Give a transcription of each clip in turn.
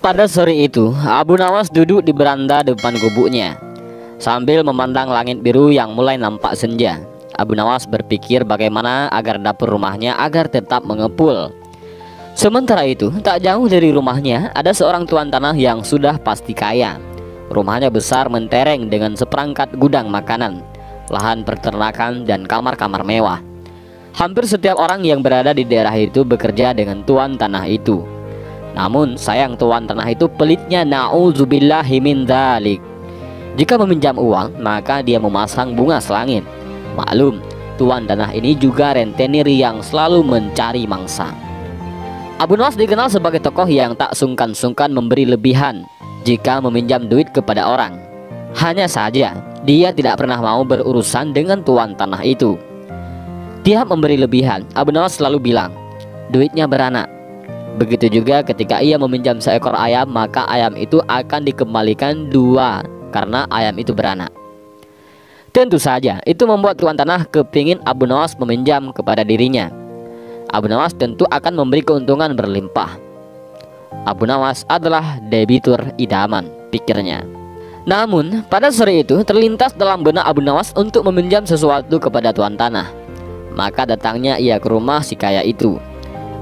Pada sore itu, Abu Nawas duduk di beranda depan gubuknya sambil memandang langit biru yang mulai nampak senja. Abu Nawas berpikir bagaimana agar dapur rumahnya agar tetap mengepul. Sementara itu, tak jauh dari rumahnya ada seorang tuan tanah yang sudah pasti kaya. Rumahnya besar mentereng dengan seperangkat gudang makanan, lahan peternakan, dan kamar-kamar mewah. Hampir setiap orang yang berada di daerah itu bekerja dengan tuan tanah itu. Namun sayang tuan tanah itu pelitnya, na'udzubillahi min dzalik. Jika meminjam uang, maka dia memasang bunga selangit. Maklum, tuan tanah ini juga rentenir yang selalu mencari mangsa. Abu Nawas dikenal sebagai tokoh yang tak sungkan-sungkan memberi lebihan jika meminjam duit kepada orang. Hanya saja, dia tidak pernah mau berurusan dengan tuan tanah itu. Tiap memberi lebihan, Abu Nawas selalu bilang, duitnya beranak. Begitu juga ketika ia meminjam seekor ayam, maka ayam itu akan dikembalikan 2 karena ayam itu beranak. Tentu saja, itu membuat tuan tanah kepingin Abu Nawas meminjam kepada dirinya. Abu Nawas tentu akan memberi keuntungan berlimpah. Abu Nawas adalah debitur idaman, pikirnya. Namun, pada sore itu terlintas dalam benak Abu Nawas untuk meminjam sesuatu kepada tuan tanah. Maka datangnya ia ke rumah si kaya itu.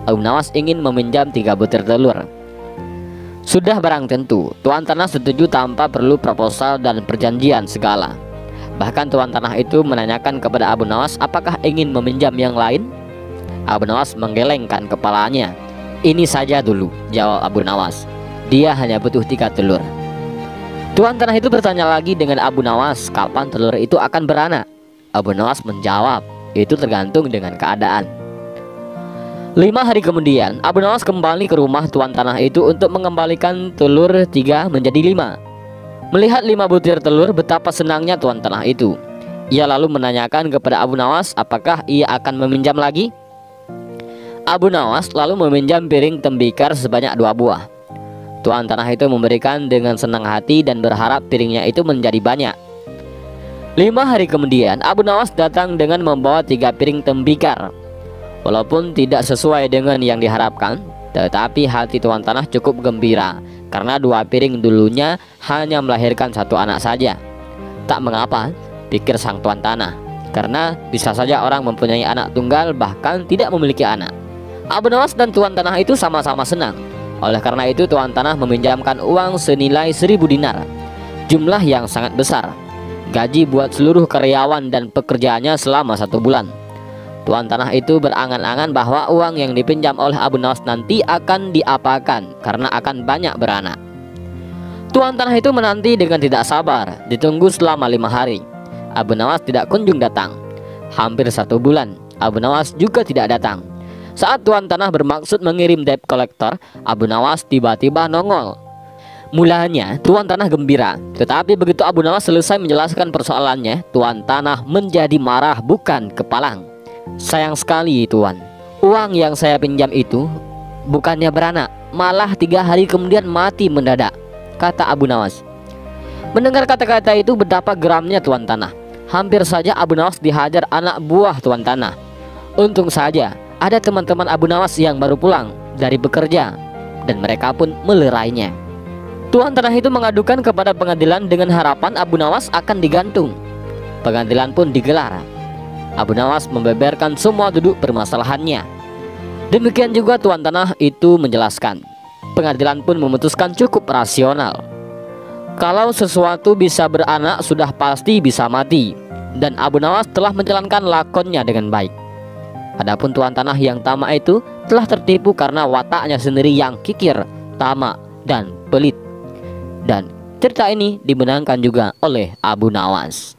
Abu Nawas ingin meminjam 3 butir telur. Sudah barang tentu, tuan tanah setuju tanpa perlu proposal dan perjanjian segala. Bahkan tuan tanah itu menanyakan kepada Abu Nawas apakah ingin meminjam yang lain. Abu Nawas menggelengkan kepalanya. Ini saja dulu, jawab Abu Nawas. Dia hanya butuh 3 telur. Tuan tanah itu bertanya lagi dengan Abu Nawas, kapan telur itu akan beranak? Abu Nawas menjawab, itu tergantung dengan keadaan. 5 hari kemudian, Abu Nawas kembali ke rumah tuan tanah itu untuk mengembalikan telur 3 menjadi 5. Melihat 5 butir telur, betapa senangnya tuan tanah itu. Ia lalu menanyakan kepada Abu Nawas apakah ia akan meminjam lagi. Abu Nawas lalu meminjam piring tembikar sebanyak 2 buah. Tuan tanah itu memberikan dengan senang hati dan berharap piringnya itu menjadi banyak. 5 hari kemudian, Abu Nawas datang dengan membawa 3 piring tembikar. Walaupun tidak sesuai dengan yang diharapkan, tetapi hati tuan tanah cukup gembira karena 2 piring dulunya hanya melahirkan 1 anak saja. Tak mengapa, pikir sang tuan tanah, karena bisa saja orang mempunyai anak tunggal bahkan tidak memiliki anak. Abu Nawas dan tuan tanah itu sama-sama senang. Oleh karena itu tuan tanah meminjamkan uang senilai 1000 dinar, jumlah yang sangat besar, gaji buat seluruh karyawan dan pekerjaannya selama 1 bulan. Tuan tanah itu berangan-angan bahwa uang yang dipinjam oleh Abu Nawas nanti akan diapakan karena akan banyak beranak. Tuan tanah itu menanti dengan tidak sabar. Ditunggu selama 5 hari. Abu Nawas tidak kunjung datang. Hampir 1 bulan, Abu Nawas juga tidak datang. Saat tuan tanah bermaksud mengirim debt collector, Abu Nawas tiba-tiba nongol. Mulanya tuan tanah gembira, tetapi begitu Abu Nawas selesai menjelaskan persoalannya, tuan tanah menjadi marah bukan kepalang. Sayang sekali tuan, uang yang saya pinjam itu bukannya beranak, malah 3 hari kemudian mati mendadak, kata Abu Nawas. Mendengar kata-kata itu betapa geramnya tuan tanah. Hampir saja Abu Nawas dihajar anak buah tuan tanah. Untung saja ada teman-teman Abu Nawas yang baru pulang dari bekerja dan mereka pun melerainya. Tuan tanah itu mengadukan kepada pengadilan dengan harapan Abu Nawas akan digantung. Pengadilan pun digelar. Abu Nawas membeberkan semua duduk permasalahannya. Demikian juga tuan tanah itu menjelaskan. Pengadilan pun memutuskan cukup rasional. Kalau sesuatu bisa beranak sudah pasti bisa mati, dan Abu Nawas telah menjalankan lakonnya dengan baik. Adapun tuan tanah yang tamak itu telah tertipu karena wataknya sendiri yang kikir, tamak, dan pelit. Dan cerita ini dimenangkan juga oleh Abu Nawas.